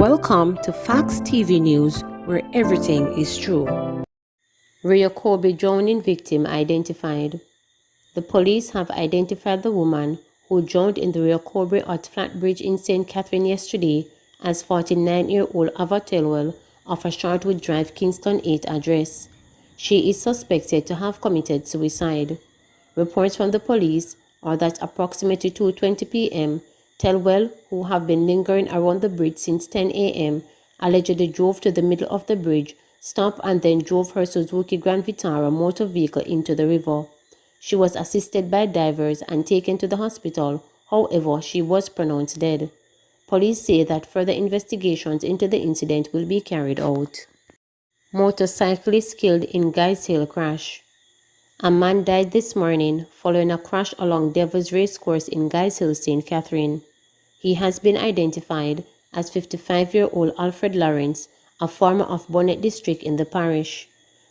Welcome to Facts TV News, where everything is true. Rio Cobre drowning victim identified. The police have identified the woman who drowned in the Rio Cobre flat bridge in St. Catherine yesterday as 49-year-old Ava Telwell of a Shortwood Drive, Kingston 8 address. She is suspected to have committed suicide. Reports from the police are that approximately 2:20 p.m., Telwell, who have been lingering around the bridge since 10 a.m., allegedly drove to the middle of the bridge, stopped and then drove her Suzuki Grand Vitara motor vehicle into the river. She was assisted by divers and taken to the hospital. However, she was pronounced dead. Police say that further investigations into the incident will be carried out. Motorcyclist killed in Guys Hill crash. A man died this morning following a crash along Devil's Racecourse in Guys Hill, St. Catherine. He has been identified as 55-year-old Alfred Lawrence, a farmer of Bonnet District in the parish.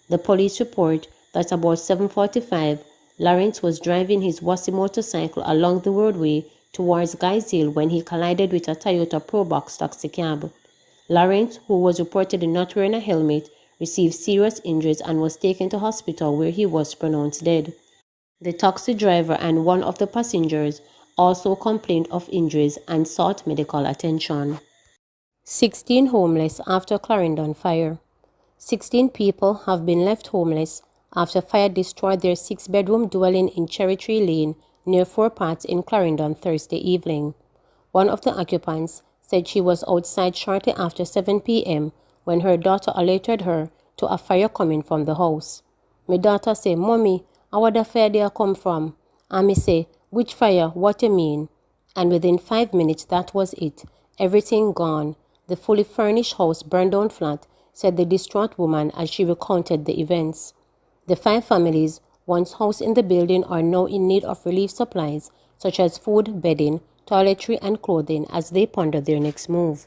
The police report that about 7:45, Lawrence was driving his Wassi motorcycle along the roadway towards Guys Hill when he collided with a Toyota Probox taxi cab. Lawrence, who was reportedly not wearing a helmet, received serious injuries and was taken to hospital where he was pronounced dead. The taxi driver and one of the passengers also complained of injuries and sought medical attention. 16 homeless after Clarendon Fire. 16 people have been left homeless after fire destroyed their 6-bedroom dwelling in Cherry Tree Lane near Four Paths in Clarendon Thursday evening. One of the occupants said she was outside shortly after 7 p.m. when her daughter alerted her to a fire coming from the house. My daughter say, "Mommy, how the fire there come from?" And me say, "Which fire? What you mean?" And within 5 minutes, that was it. Everything gone. The fully furnished house burned down flat, said the distraught woman as she recounted the events. The 5 families once housed in the building are now in need of relief supplies such as food, bedding, toiletry and clothing as they ponder their next move.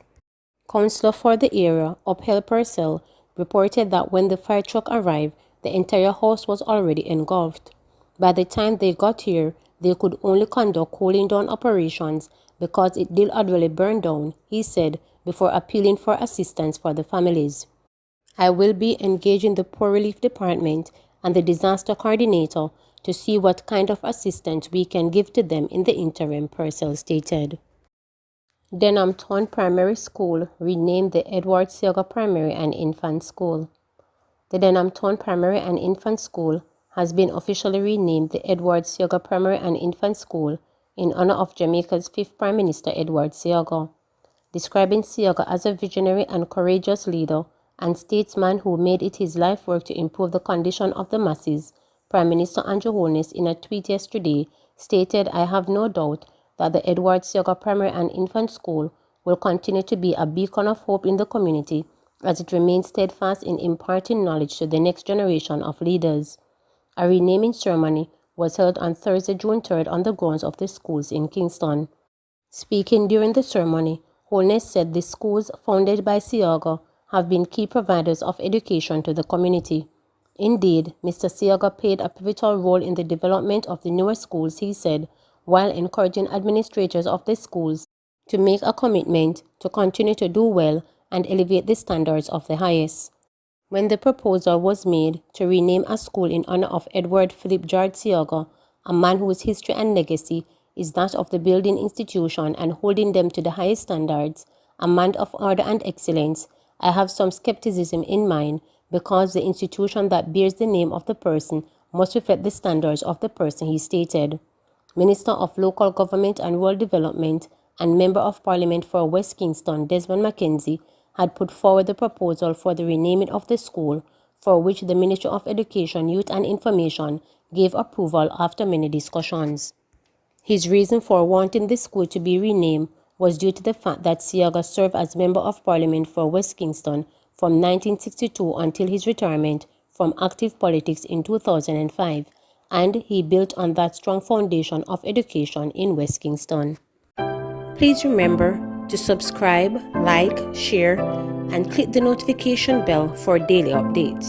Councillor for the area, Uphel Purcell, reported that when the fire truck arrived, the entire house was already engulfed. By the time they got here, they could only conduct cooling down operations because it did already burn down, he said, before appealing for assistance for the families. "I will be engaging the Poor Relief Department and the Disaster Coordinator to see what kind of assistance we can give to them in the interim," Purcell stated. Denham Town Primary School renamed the Edward Seaga Primary and Infant School. The Denham Town Primary and Infant School has been officially renamed the Edward Seaga Primary and Infant School in honor of Jamaica's 5th Prime Minister Edward Seaga. Describing Seaga as a visionary and courageous leader and statesman who made it his life work to improve the condition of the masses, Prime Minister Andrew Holness in a tweet yesterday stated, "I have no doubt that the Edward Seaga Primary and Infant School will continue to be a beacon of hope in the community as it remains steadfast in imparting knowledge to the next generation of leaders." A renaming ceremony was held on Thursday, June 3rd on the grounds of the schools in Kingston. Speaking during the ceremony, Holness said the schools founded by Seaga have been key providers of education to the community. Indeed, Mr. Seaga played a pivotal role in the development of the newer schools, he said, while encouraging administrators of the schools to make a commitment to continue to do well and elevate the standards of the highest. When the proposal was made to rename a school in honor of Edward Philip George Seaga, a man whose history and legacy is that of the building institution and holding them to the highest standards, a man of order and excellence, I have some skepticism in mind because the institution that bears the name of the person must reflect the standards of the person, he stated. Minister of Local Government and Rural Development and Member of Parliament for West Kingston, Desmond Mackenzie, had put forward the proposal for the renaming of the school, for which the Ministry of Education, Youth and Information gave approval after many discussions. His reason for wanting the school to be renamed was due to the fact that Seaga served as Member of Parliament for West Kingston from 1962 until his retirement from active politics in 2005, and he built on that strong foundation of education in West Kingston. Please remember to subscribe, like, share, and click the notification bell for daily updates.